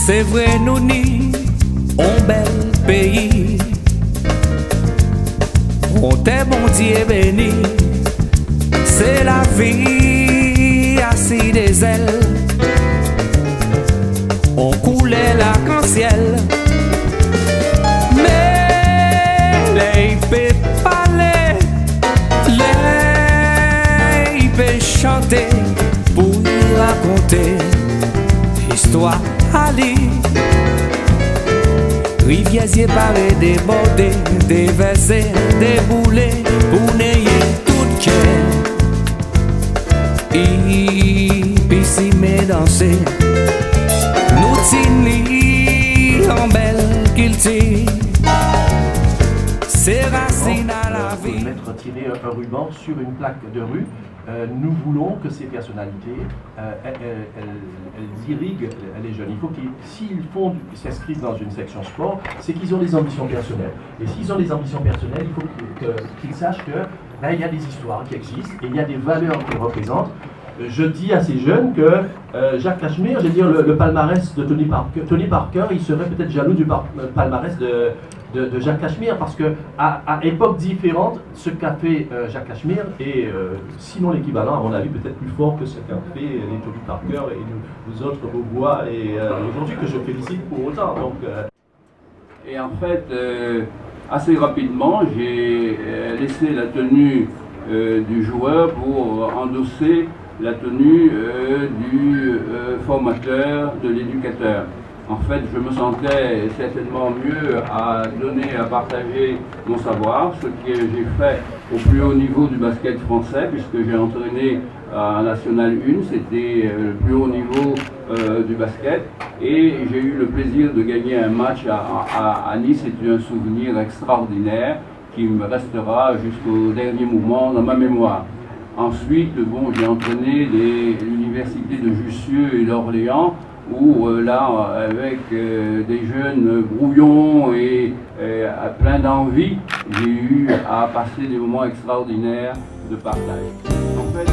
C'est vrai, nous ni un bel pays. On t'est bon Dieu béni. C'est la vie assis des ailes. On coulait l'arc-en-ciel. Mais les peut parler, les peut chanter pour y raconter histoire à lire. Rivières parées débordées, déversées, déboulées, pour n'ayez tout cœur. Puis si mais danser, nous t'inlis en belle qu'il tire. C'est racines à la vie. Mettre tirer un ruban sur une plaque de rue. Nous voulons que ces personnalités, elles irriguent les jeunes. Il faut qu'ils, s'ils s'inscrivent dans une section sport, c'est qu'ils ont des ambitions personnelles. Et s'ils ont des ambitions personnelles, il faut qu'ils sachent que là, il y a des histoires qui existent et il y a des valeurs qu'ils représentent. Je dis à ces jeunes que Jacques Cachemire, je veux dire le palmarès de Tony Parker, il serait peut-être jaloux du palmarès de Jacques Cachemire, parce que à époques différentes, ce qu'a fait Jacques Cachemire est sinon l'équivalent, à mon avis, peut-être plus fort que ce qu'a fait les Tony Parker et nous autres Beaubois et aujourd'hui, que je félicite pour autant. Donc, Et en fait, assez rapidement, j'ai laissé la tenue du joueur pour endosser la tenue du formateur, de l'éducateur. En fait, je me sentais certainement mieux à donner, à partager mon savoir, ce que j'ai fait au plus haut niveau du basket français, puisque j'ai entraîné à National 1, c'était le plus haut niveau du basket, et j'ai eu le plaisir de gagner un match à Nice. C'était un souvenir extraordinaire qui me restera jusqu'au dernier moment dans ma mémoire. Ensuite, bon, j'ai entraîné l'université de Jussieu et d'Orléans, où là, avec des jeunes brouillons et plein d'envie, j'ai eu à passer des moments extraordinaires de partage. En fait,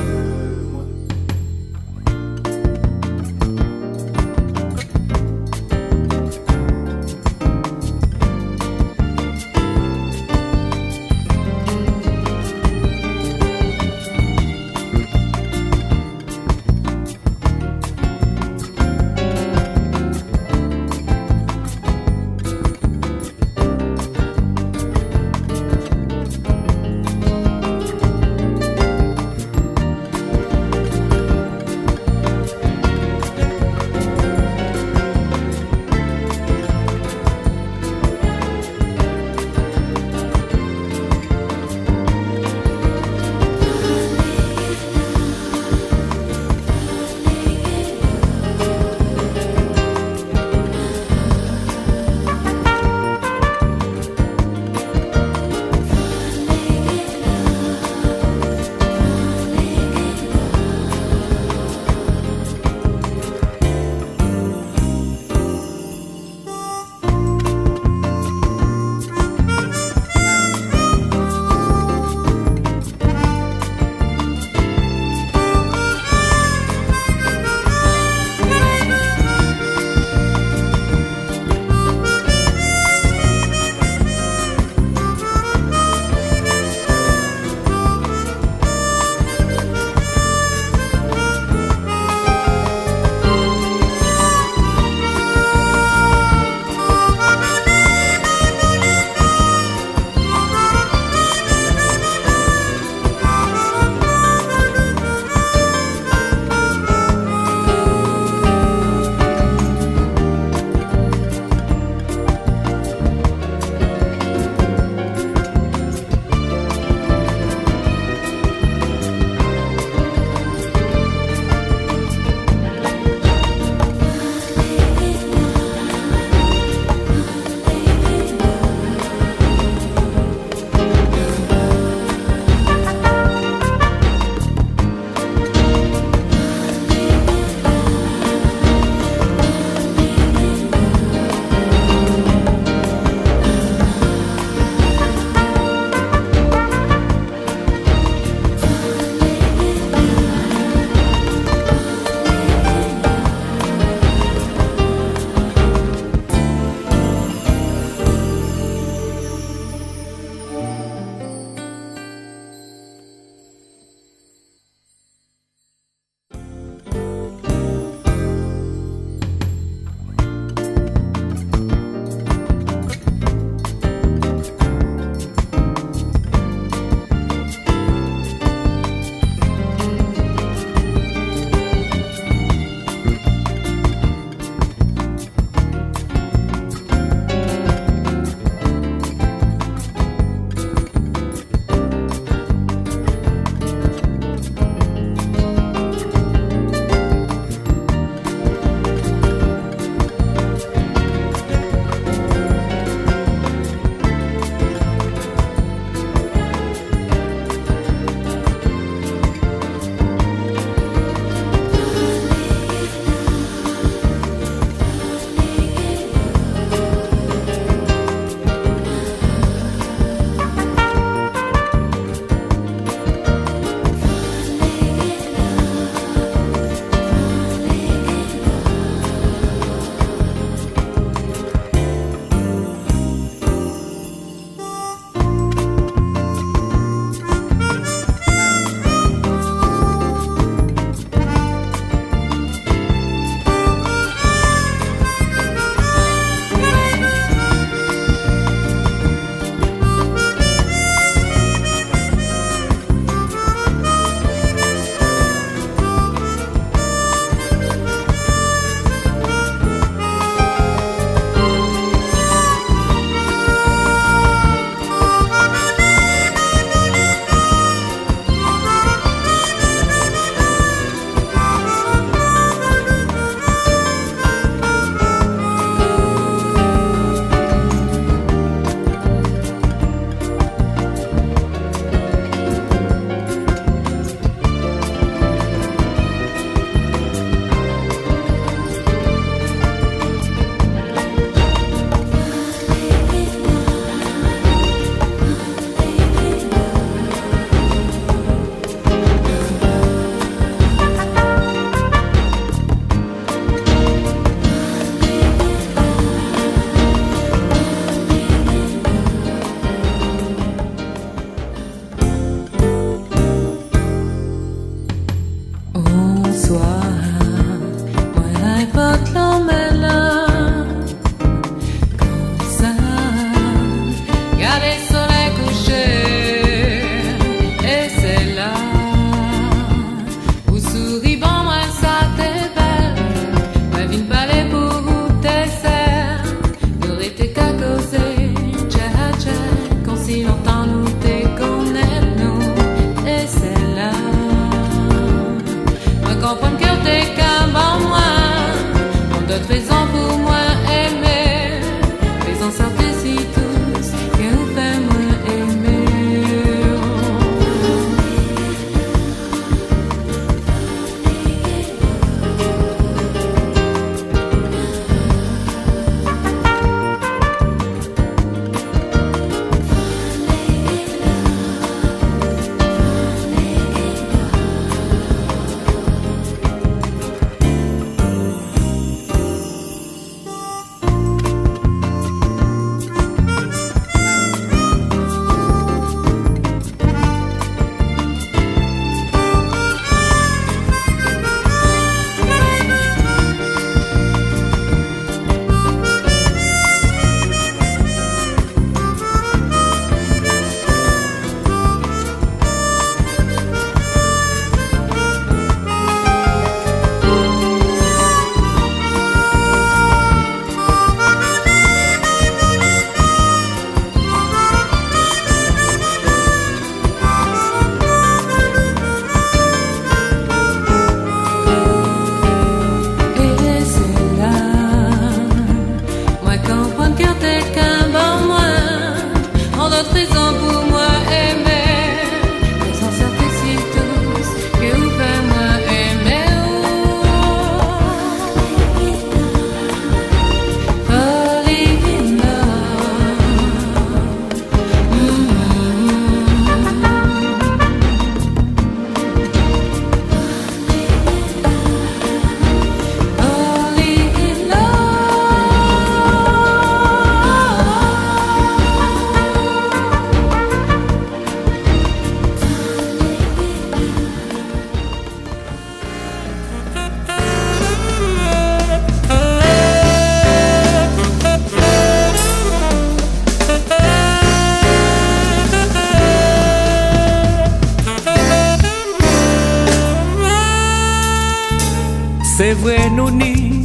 C'est vrai, nous ni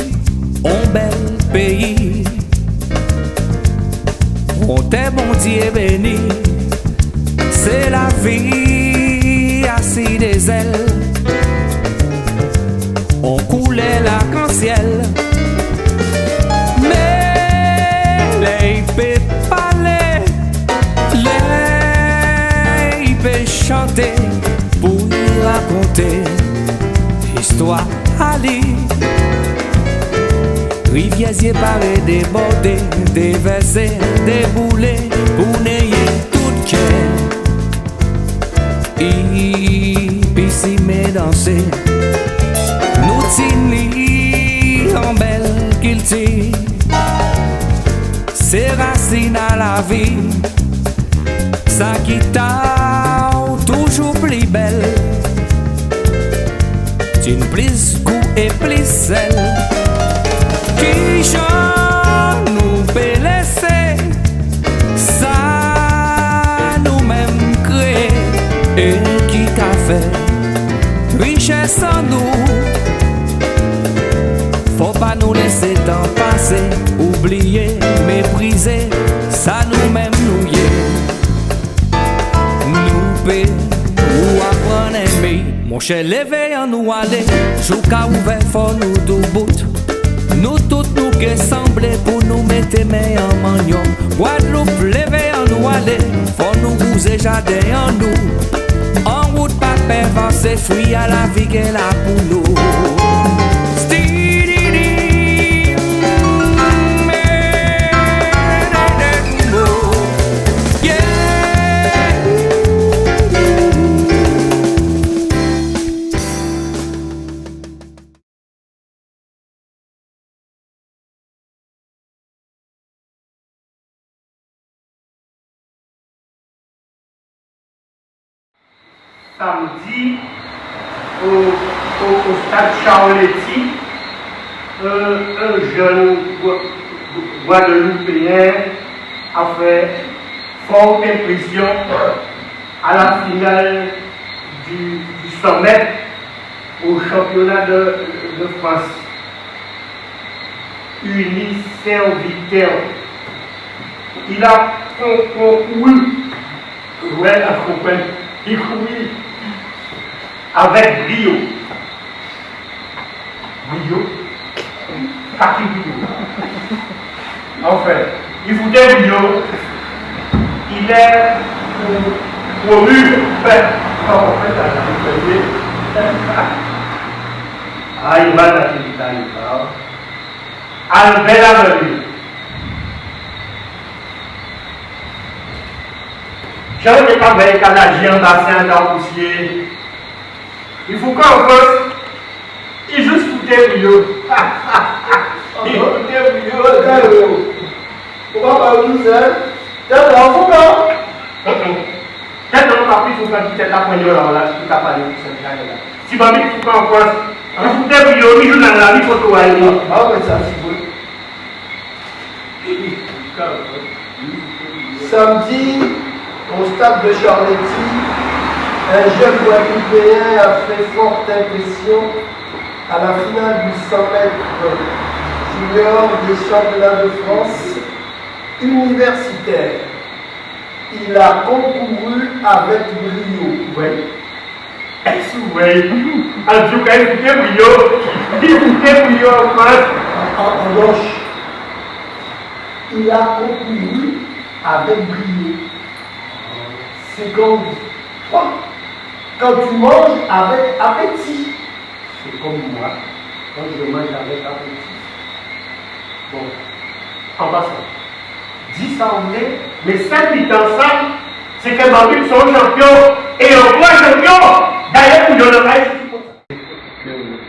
un bel pays. On t'est bon Dieu béni. C'est la vie assis des ailes. On coulait l'arc-en-ciel. Mais les peut parler, les peut chanter pour y raconter histoire à lire. Rivières y parées débordées, déversées, déboulées pour n'ayez tout cœur. Ici mais danser, nous tini en belle culture. C'est racines à la vie, ça qui t'a toujours plus belle. D'une plus goût et plus sel. Qui j'en nous peut laisser, ça nous-mêmes créer. Et qui t'a fait richesse en nous. Faut pas nous laisser temps passer, oublier, mépriser, ça nous-mêmes nous y est. Nous paie ou apprendre à aimer. Mon cher, levé en nous aller, jusqu'à ouvert faut nous tout bout. Nous toutes nous qui semblent pour nous mettre main en magnon. Guadeloupe, levé en nous aller, faut nous bouger jardin en nous. En route, pas avancer, fruit à la vie qu'elle a pour nous. Samedi, au stade Charletti, un jeune Guadeloupéen a fait forte impression à la finale du 100 mètres au championnat de France. Uni Saint-Victor. Il a concouru, ouais, à compagnie. Il courit avec brio. Brio. Kaki brio. Enfin, il foutait brio. Il est promu. Ah, il va dans l'Italie. Albert Avenue. J'ai un travail canadien bassin dans le poussier. Il faut qu'en France, il juste foutait brio. Il foutait brio. Pourquoi pas tout seul? T'es dans le fond. Quel nom papi faut quand tu t'es la poignée là, tu t'as parlé de cette là. Si Babi il faut qu'en France, il foutait brio, il joue dans la vie photo à lui. Ah ouais, ça c'est bon. Samedi, au stade de Charletti, un jeune Guadeloupéen a fait forte impression à la finale du 100 mètres junior des championnats de France universitaires. Il a concouru avec brio. Oui. Oui. En tout cas, il foutait brio. Il foutait brio en France. En gauche. Il a concouru avec brio. C'est comme quand tu manges avec appétit. C'est comme moi, quand je mange avec appétit. Bon, en passant, 10 ans on est, mais 5 8 ensemble, c'est que Bambine sont champions et un grand champion. D'ailleurs, pour le reste,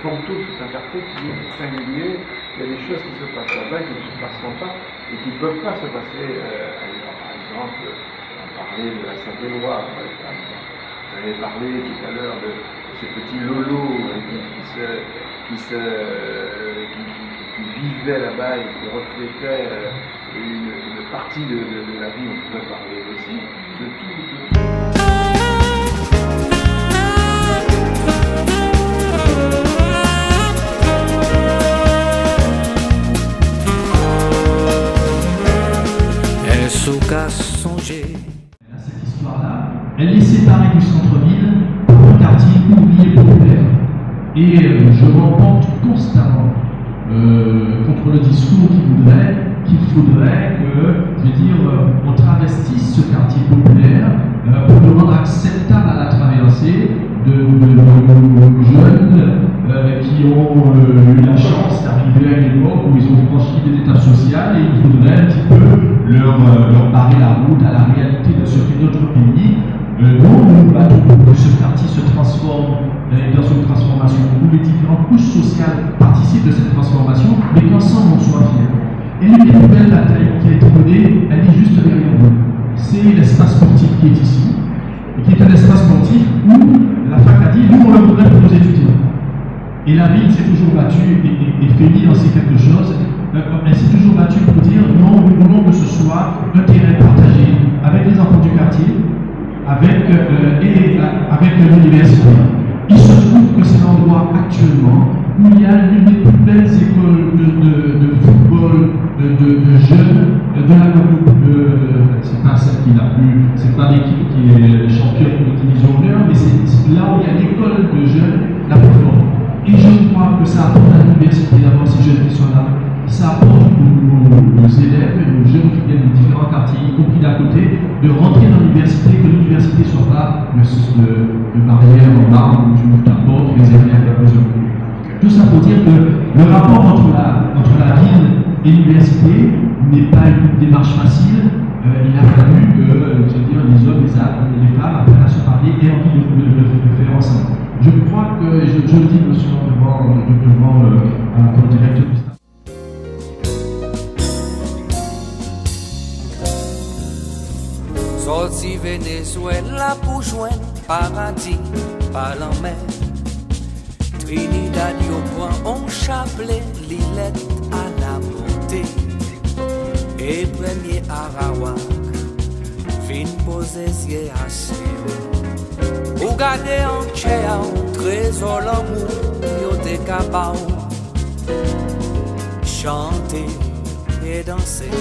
Fontaine, c'est un quartier qui est singulier. Il y a des choses qui se passent là-bas qui ne se passeront pas et qui ne peuvent pas se passer ailleurs. Par exemple, on parlait de la Sainte-Éloi, par exemple. Vous avez parlé tout à l'heure de ce petit Lolo qui vivait là-bas et qui reflétait une partie de la vie. On pouvait parler aussi de tout. Elle est séparée du centre-ville par un quartier ouvrier populaire. Et je remporte constamment contre le discours qu'il faudrait que, je veux dire, on travestisse ce quartier populaire pour le rendre acceptable à la traversée de jeunes qui ont eu la chance d'arriver à une époque où ils ont franchi des étapes sociales et il faudrait un petit peu leur barrer la route à la réalité de ce qu'est notre pays. Nous nous battons pour que ce quartier se transforme dans une transformation où les différentes couches sociales participent de cette transformation, mais qu'ensemble on soit fiers. Et l'une des plus belles batailles qui a été menée, elle est juste derrière nous. C'est l'espace sportif qui est ici, et qui est un espace sportif où la fac a dit, nous on le voudrait pour nos étudiants. Et la ville s'est toujours battue, et Félie en sait quelque chose, elle s'est toujours battue pour dire, non, nous voulons que ce soit un terrain partagé avec les enfants du quartier, avec l'université. Il se trouve que c'est l'endroit actuellement où il y a l'une des plus belles écoles de football de jeunes de la Guadeloupe. C'est pas celle qui est la plus, c'est pas l'équipe qui est championne de division 1, mais c'est là où il y a l'école de jeunes la plus forte. Et je crois que ça apporte à l'université d'avoir ces jeunes qui sont là. Ça apporte aux élèves et aux jeunes qui viennent de différents quartiers, y compris d'à côté, de rentrer dans l'université, que l'université ne soit pas de barrière en marbre où tu ouvres ta porte réservée à quelques hommes. Tout ça pour dire que le rapport entre la ville et l'université n'est pas une démarche facile. Il a fallu que les hommes, les femmes apprennent à se parler et envie de faire ensemble. Je crois que, je le dis monsieur devant le directeur du stade. Sorti Venezuela pour joindre paradis par la mer. Trinidad yo prend un chapelet, l'îlette à la montée. Et premier Arawak, fin posé sié assez. Ou garder en chéa, trésor l'amour, yo te cabao. Chanter et danser,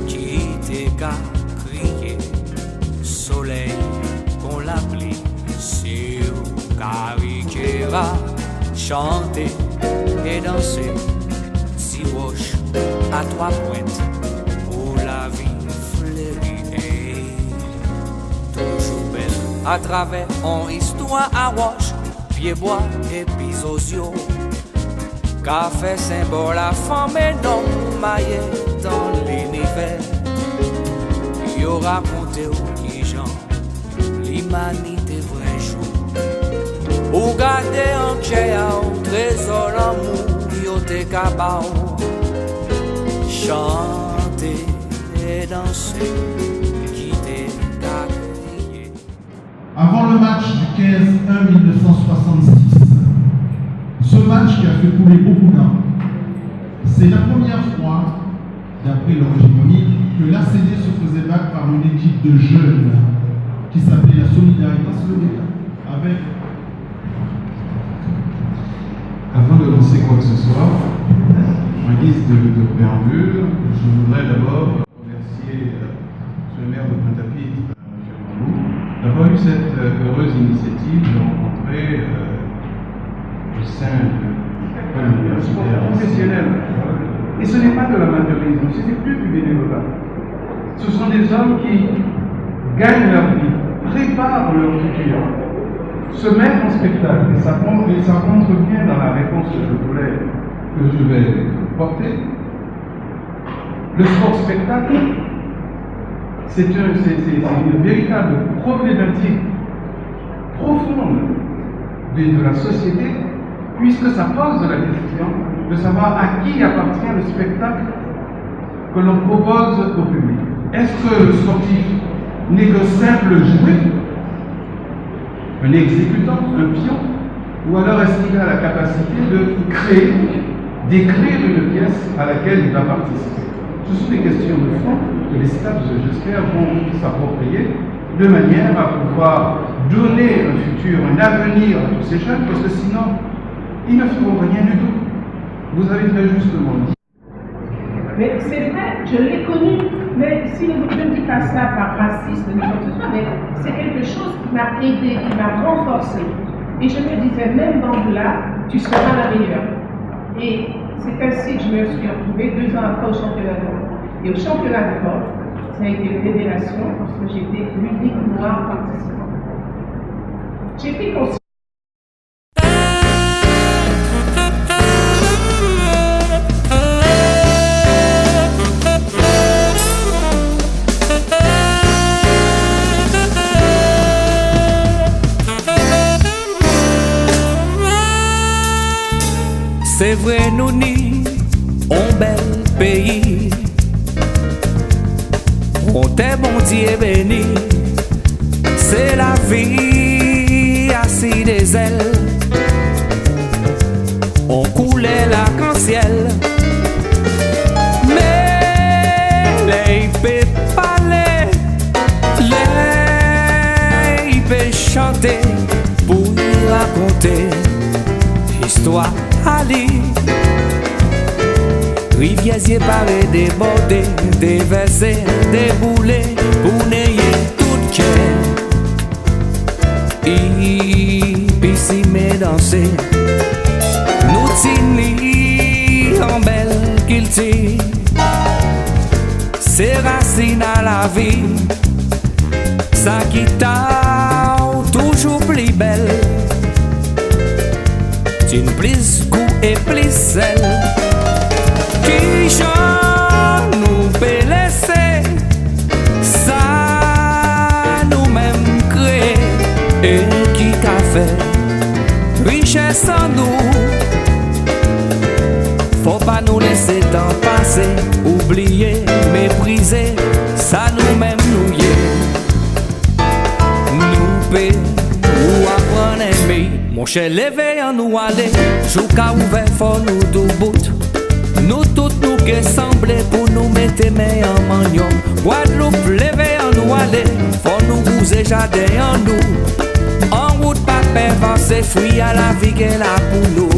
qui te ka crier. Soleil qu'on l'appelait sur Cariquera, chanter et danser, si roche à trois pointes pour la vie fleurie. Toujours belle à travers en histoire à roche, pied bois et pisosio. Café symbole la femme et non maillé dans l'univers. Yo raconté qui gens l'humanité vrai jour. Ou garder en chéa au trésor l'amour yo te cabao. Chanter et danser qui te crier. Avant le match du 15-1-1966, ce match qui a fait couler beaucoup d'âmes, c'est la première fois, d'après leur hégémonie, que l'ACD se faisait battre par une équipe de jeunes qui s'appelait la Solidarité Slovénienne. Avec... Avant de lancer quoi que ce soit, en guise de préambule, je voudrais d'abord remercier le maire de Pointe-à-Pitre, M. Rambourg, d'avoir eu cette heureuse initiative de rencontrer au sein de l'école universitaire professionnelle. Et ce n'est pas de l'amateurisme, c'est plus du bénévolat. Ce sont des hommes qui gagnent leur vie, préparent leur futur, se mettent en spectacle. Et ça rentre bien dans la réponse que je vais porter. Le sport-spectacle, c'est une véritable problématique profonde de la société, puisque ça pose la question de savoir à qui appartient le spectacle que l'on propose au public. Est-ce que le sportif n'est que simple jouet, un exécutant, un pion, ou alors est-ce qu'il a la capacité de créer, d'écrire une pièce à laquelle il va participer? Ce sont des questions de fond que les STAPS, j'espère, vont s'approprier de manière à pouvoir donner un futur, un avenir à tous ces jeunes, parce que sinon, ils ne feront rien du tout. Vous avez très justement dit. Mais c'est vrai, je l'ai connu, mais si je ne dis pas ça par racisme ni quoi que ce soit, mais c'est quelque chose qui m'a aidé, qui m'a renforcé. Et je me disais, même Bamboula, tu seras la meilleure. Et c'est ainsi que je me suis retrouvée 2 ans après au championnat du monde. Et au championnat du monde, ça a été une révélation parce que j'étais l'unique noire participante. J'ai pris conscience. C'est vrai, nous n'y un bel pays. On t'est bon Dieu béni. C'est la vie assis des ailes. On coulait l'arc-en-ciel. Mais les peut parler, les peut chanter pour raconter histoire. Ali, rivières parées débordées, déversées, déboulées, pour n'ayez tout cœur. Ici mais danser, nous tini en belle qu'il tire. C'est racines à la vie, ça qui t'a toujours plus belle. Une plus goût et plus sel. Qui j'en nous peut laisser, ça nous-mêmes créer. Et qui qu'a fait richesse en nous. Faut pas nous laisser temps passer, oublier, mépriser, ça nous-mêmes nous y est. Nous peut ou apprendre à aimer. Mon cher, levez en nous aller, jusqu'à ouvert fort nous tout bout. Nous toutes nous qui semblent pour nous mettre main en magnon. Guadeloupe, levez en nous aller, faut nous bouger jardin en nous. En route, pas perdre, c'est fruit à la vie qu'elle a pour nous.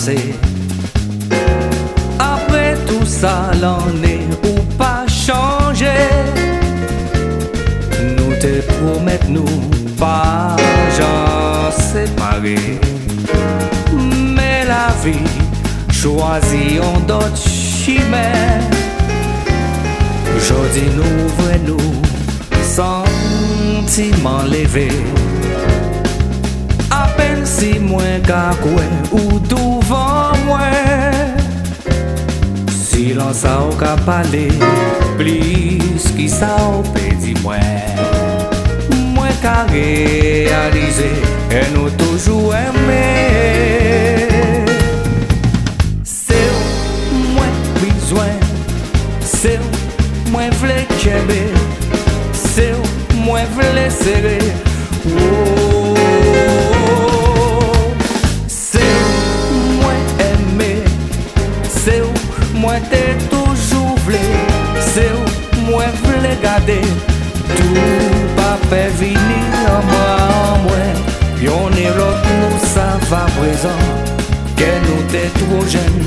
passé. Après tout ça, l'année ou pas changé. Nous te promettons nous pas j'en séparer. Mais la vie choisit en d'autres chimères. Aujourd'hui nous ouvrons nous sentiments levés. À peine si moins qu'à quoi ou devant moi. Silence a au qu'à parler, plus qui ça au pédi moi. Moins qu'à réaliser et nous toujours aimer. C'est moins besoin, c'est moins v'lait qu'aimer, c'est moins v'lait serrer. Oh. C'est moins aimé, c'est moi t'es toujours v'lé, c'est moi v'lais garder. Tout pas venir en moi, y'en est l'autre nous ça va présent, que nous t'es trop jeune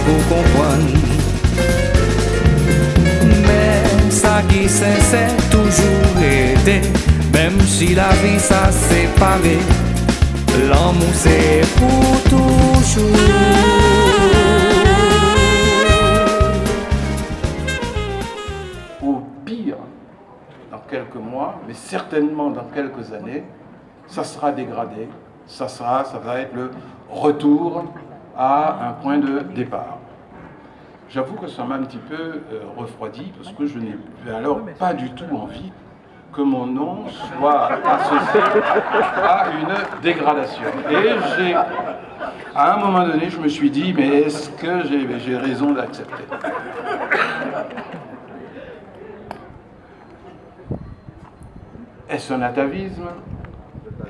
pour comprendre. Mais ça qui c'est toujours été, même si la vie ça séparé. L'amour c'est pour toujours. Au pire, dans quelques mois, mais certainement dans quelques années, ça sera dégradé, ça va être le retour à un point de départ. J'avoue que ça m'a un petit peu refroidi parce que je n'ai alors pas du tout envie que mon nom soit associé à une dégradation. Et à un moment donné, je me suis dit, mais est-ce que j'ai raison d'accepter ? Est-ce un atavisme ?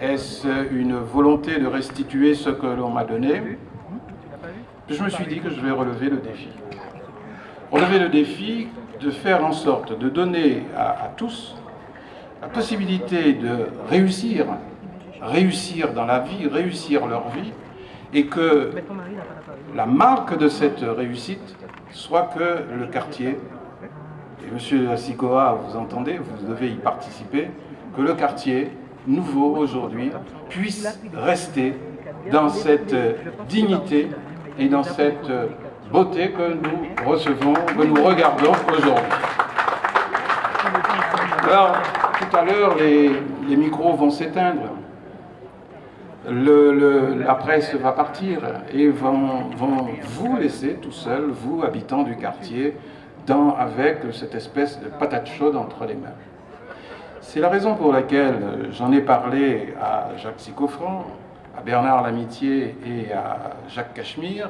Est-ce une volonté de restituer ce que l'on m'a donné ? Je me suis dit que je vais relever le défi. Relever le défi de faire en sorte de donner à tous la possibilité de réussir dans la vie, réussir leur vie, et que la marque de cette réussite soit que le quartier, et M. Asikoa, vous entendez, vous devez y participer, que le quartier nouveau aujourd'hui puisse rester dans cette dignité et dans cette beauté que nous recevons, que nous regardons aujourd'hui. Alors, tout à l'heure, les micros vont s'éteindre, la presse va partir et vont vous laisser tout seul, vous, habitants du quartier, avec cette espèce de patate chaude entre les mains. C'est la raison pour laquelle j'en ai parlé à Jacques Sicofran, à Bernard Lamitié et à Jacques Cachemire,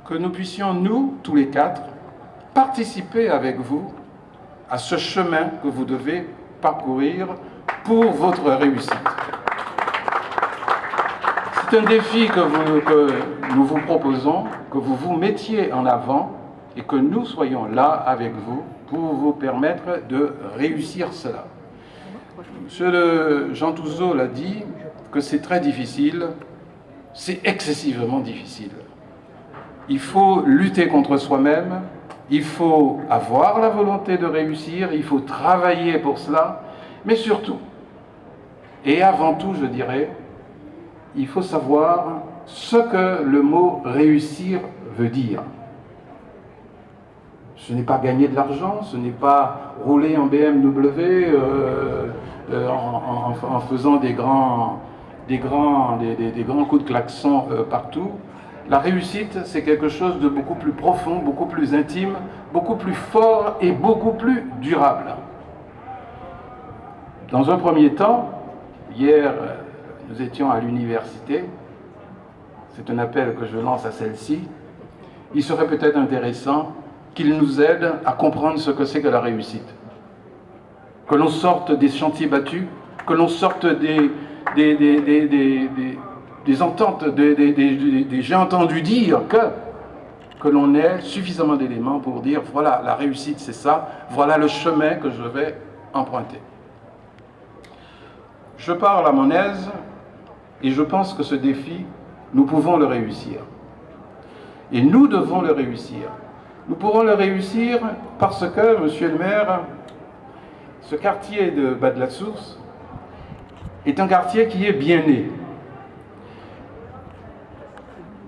que nous puissions, nous, tous les quatre, participer avec vous à ce chemin que vous devez parcourir pour votre réussite. C'est un défi que nous vous proposons, que vous vous mettiez en avant et que nous soyons là avec vous pour vous permettre de réussir cela. Monsieur Jean Touzeau l'a dit, que c'est très difficile, c'est excessivement difficile. Il faut lutter contre soi-même, il faut avoir la volonté de réussir, il faut travailler pour cela, mais surtout, et avant tout, je dirais, il faut savoir ce que le mot « réussir » veut dire. Ce n'est pas gagner de l'argent, ce n'est pas rouler en BMW en faisant des grands coups de klaxon partout. La réussite, c'est quelque chose de beaucoup plus profond, beaucoup plus intime, beaucoup plus fort et beaucoup plus durable. Dans un premier temps, hier, nous étions à l'université. C'est un appel que je lance à celle-ci. Il serait peut-être intéressant qu'il nous aide à comprendre ce que c'est que la réussite. Que l'on sorte des chantiers battus, que l'on sorte des ententes, j'ai entendu dire que l'on ait suffisamment d'éléments pour dire voilà, la réussite c'est ça, voilà le chemin que je vais emprunter. Je parle à mon aise et je pense que ce défi, nous pouvons le réussir. Et nous devons le réussir. Nous pourrons le réussir parce que, monsieur le maire, ce quartier de Bas-de-la-Source est un quartier qui est bien né.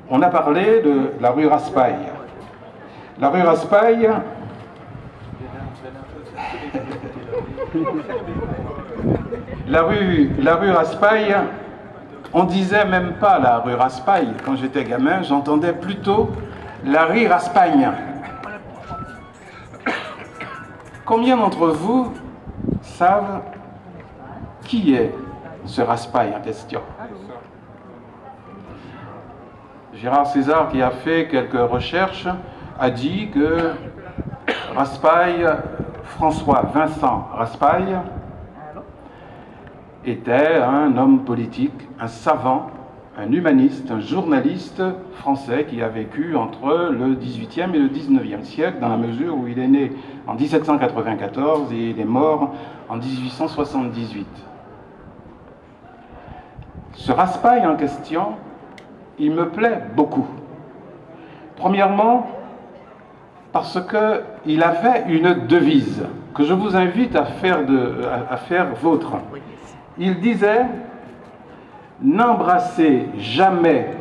On a parlé de la rue Raspail. La rue Raspail, la rue Raspail, on disait même pas la rue Raspail. Quand j'étais gamin, j'entendais plutôt la rue Raspagne. Combien d'entre vous savent qui est ce Raspail en question? Gérard César, qui a fait quelques recherches, a dit que Raspail, François Vincent Raspail, était un homme politique, un savant, un humaniste, un journaliste français qui a vécu entre le XVIIIe et le XIXe siècle, dans la mesure où il est né en 1794 et il est mort en 1878. Ce Raspail en question, il me plaît beaucoup. Premièrement, parce qu'il avait une devise que je vous invite à faire vôtre. Il disait « N'embrassez jamais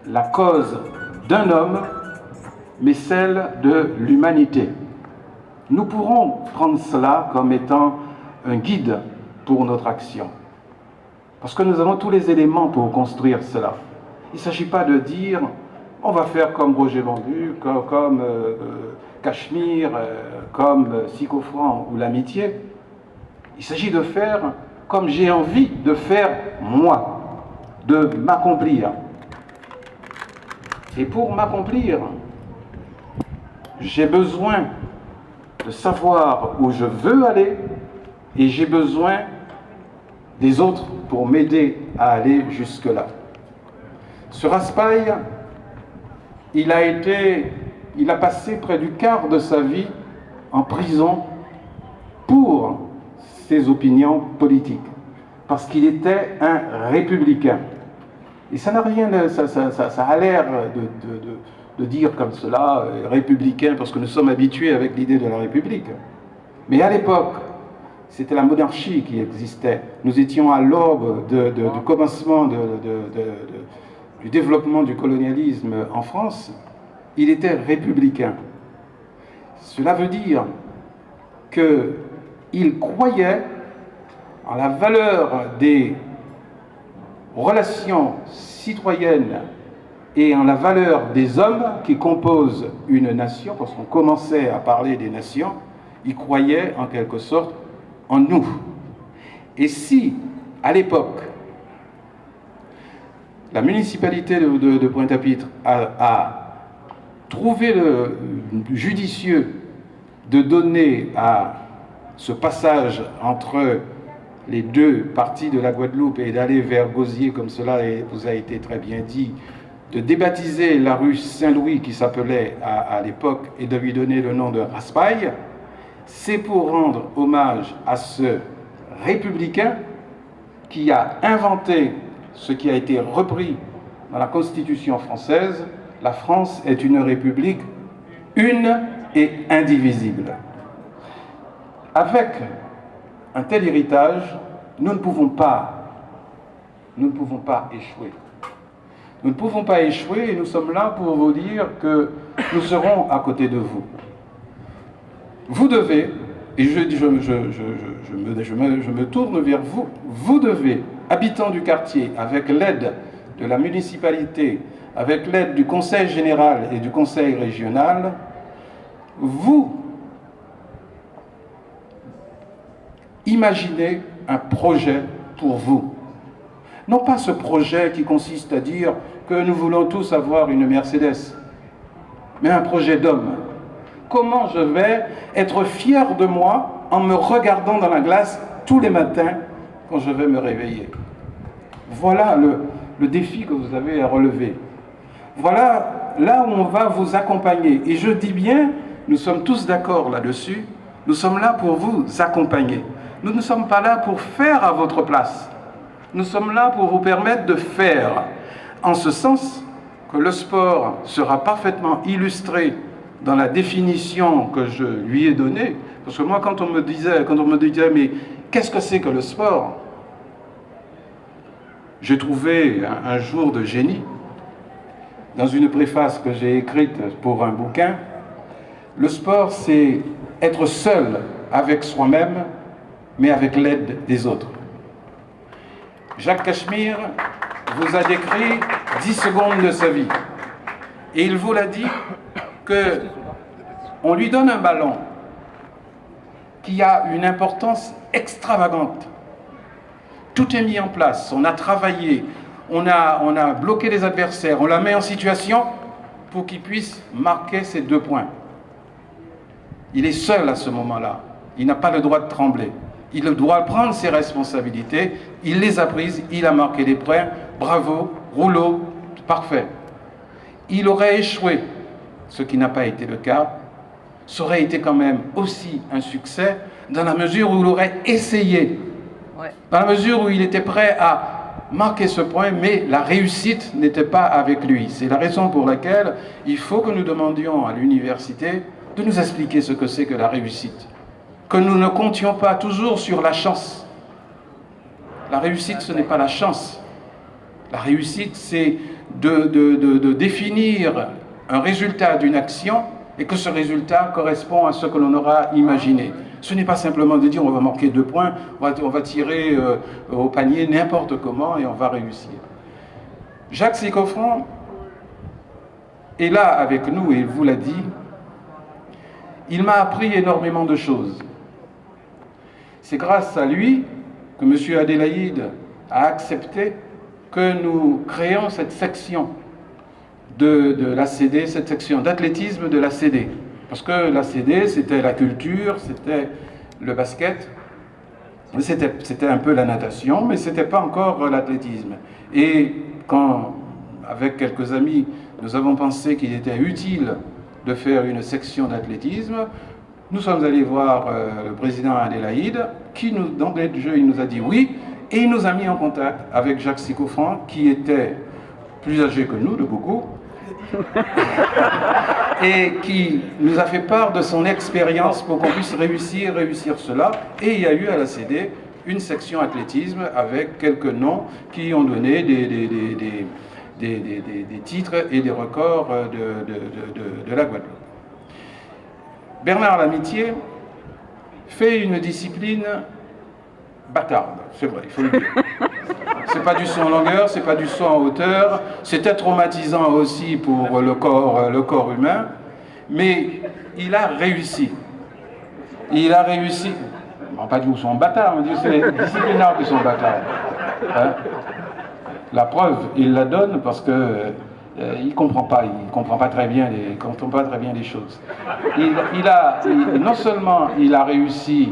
la cause d'un homme, mais celle de l'humanité. » Nous pourrons prendre cela comme étant un guide pour notre action. Parce que nous avons tous les éléments pour construire cela. Il ne s'agit pas de dire « on va faire comme Roger Vendu, comme Cachemire, comme Sycophant ou l'Amitié ». Il s'agit de faire comme j'ai envie de faire moi, de m'accomplir. Et pour m'accomplir, j'ai besoin de savoir où je veux aller et j'ai besoin des autres pour m'aider à aller jusque-là. Ce Raspail, il a passé près du quart de sa vie en prison pour ses opinions politiques, parce qu'il était un républicain. Et ça n'a rien, ça a l'air de dire comme cela, républicain, parce que nous sommes habitués avec l'idée de la République. Mais à l'époque, c'était la monarchie qui existait. Nous étions à l'aube du commencement du développement du colonialisme en France. Il était républicain. Cela veut dire qu'il croyait en la valeur des relations citoyennes et en la valeur des hommes qui composent une nation, parce qu'on commençait à parler des nations, il croyait en quelque sorte en nous. Et si, à l'époque, la municipalité de Pointe-à-Pitre a trouvé le judicieux de donner à ce passage entre les deux parties de la Guadeloupe et d'aller vers Gosier, comme cela vous a été très bien dit, de débaptiser la rue Saint-Louis qui s'appelait à l'époque et de lui donner le nom de Raspail, c'est pour rendre hommage à ce républicain qui a inventé ce qui a été repris dans la Constitution française. La France est une république une et indivisible. Avec un tel héritage, nous ne pouvons pas échouer. Nous ne pouvons pas échouer et nous sommes là pour vous dire que nous serons à côté de vous. Vous devez, et je me tourne vers vous, vous devez, habitants du quartier, avec l'aide de la municipalité, avec l'aide du conseil général et du conseil régional, vous imaginez un projet pour vous. Non pas ce projet qui consiste à dire que nous voulons tous avoir une Mercedes, mais un projet d'homme. Comment je vais être fier de moi en me regardant dans la glace tous les matins quand je vais me réveiller? Voilà le défi que vous avez à relever. Voilà là où on va vous accompagner. Et je dis bien, nous sommes tous d'accord là-dessus, nous sommes là pour vous accompagner. Nous ne sommes pas là pour faire à votre place. Nous sommes là pour vous permettre de faire. en ce sens que le sport sera parfaitement illustré dans la définition que je lui ai donnée. Parce que moi, quand on me disait mais qu'est-ce que c'est que le sport? J'ai trouvé un jour de génie, dans une préface que j'ai écrite pour un bouquin. Le sport, c'est être seul avec soi-même, mais avec l'aide des autres. Jacques Cachemire vous a décrit 10 secondes de sa vie. Et il vous l'a dit qu'on lui donne un ballon qui a une importance extravagante. Tout est mis en place, on a travaillé, on a bloqué les adversaires, on la met en situation pour qu'il puisse marquer ses 2 points. Il est seul à ce moment-là, il n'a pas le droit de trembler. Il doit prendre ses responsabilités, il les a prises, il a marqué des points, bravo, rouleau, parfait. Il aurait échoué, ce qui n'a pas été le cas, ça aurait été quand même aussi un succès dans la mesure où il aurait essayé, dans la mesure où il était prêt à marquer ce point, mais la réussite n'était pas avec lui. C'est la raison pour laquelle il faut que nous demandions à l'université de nous expliquer ce que c'est que la réussite. Que nous ne comptions pas toujours sur la chance. La réussite, ce n'est pas la chance. La réussite, c'est de définir un résultat d'une action et que ce résultat correspond à ce que l'on aura imaginé. Ce n'est pas simplement de dire on va marquer 2 points, on va tirer au panier n'importe comment et on va réussir. Jacques Sicoffrant est là avec nous et il vous l'a dit. Il m'a appris énormément de choses. C'est grâce à lui que M. Adélaïde a accepté que nous créons cette section de l'ACD, cette section d'athlétisme de l'ACD. Parce que l'ACD, c'était la culture, c'était le basket, c'était un peu la natation, mais ce n'était pas encore l'athlétisme. Et quand, avec quelques amis, nous avons pensé qu'il était utile de faire une section d'athlétisme, nous sommes allés voir le président Adélaïde, qui, d'emblée de jeu, il nous a dit oui, et il nous a mis en contact avec Jacques Sicoffrant, qui était plus âgé que nous, de beaucoup, et qui nous a fait part de son expérience pour qu'on puisse réussir cela. Et il y a eu à la CD une section athlétisme avec quelques noms qui ont donné des titres et des records de la Guadeloupe. Bernard Lamitié fait une discipline bâtarde, c'est vrai, il faut le dire. C'est pas du saut en longueur, c'est pas du saut en hauteur, c'était traumatisant aussi pour le corps humain, mais il a réussi. Il a réussi. On va pas dire qu'ils sont bâtards, on dit que c'est les disciplinaires qui sont bâtards. Hein? La preuve, il la donne parce que il comprend pas très bien les choses. Non seulement il a réussi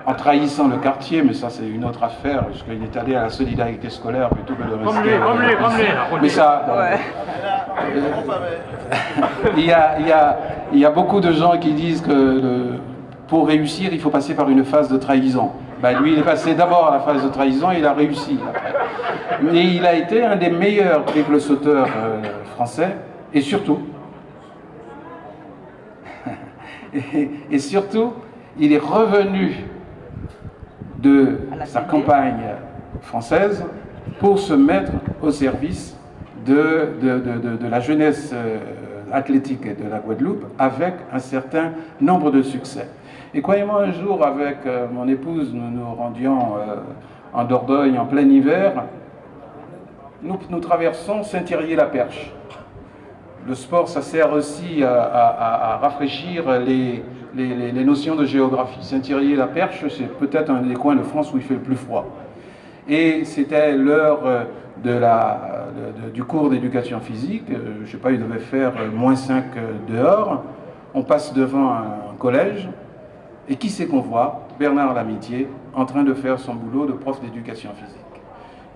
en trahissant le quartier, mais ça c'est une autre affaire, parce qu'il est allé à la solidarité scolaire plutôt que de rester... Mais ça... il y a beaucoup de gens qui disent que pour réussir, il faut passer par une phase de trahison. Ben, lui, il est passé d'abord à la phase de trahison et il a réussi. Mais il a été un des meilleurs triple sauteurs français, et surtout, et surtout, il est revenu de sa campagne française pour se mettre au service de la jeunesse athlétique de la Guadeloupe avec un certain nombre de succès. Et croyez-moi, un jour, avec mon épouse, nous nous rendions en Dordogne en plein hiver. Nous traversons Saint-Thierry-la-Perche. Le sport, ça sert aussi à rafraîchir les notions de géographie. Saint-Thierry-la-Perche, c'est peut-être un des coins de France où il fait le plus froid. Et c'était l'heure du cours d'éducation physique. Je ne sais pas, il devait faire -5 dehors. On passe devant un collège. Et qui c'est qu'on voit? Bernard Lamitié, en train de faire son boulot de prof d'éducation physique.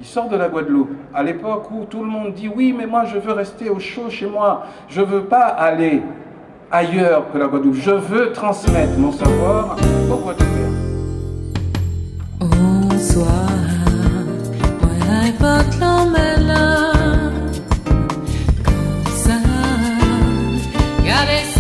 Il sort de la Guadeloupe, à l'époque où tout le monde dit « Oui, mais moi je veux rester au chaud chez moi, je ne veux pas aller ailleurs que la Guadeloupe, je veux transmettre mon savoir aux Guadeloupéens. » Au soir, moi I porte l'emmêlage, caresser.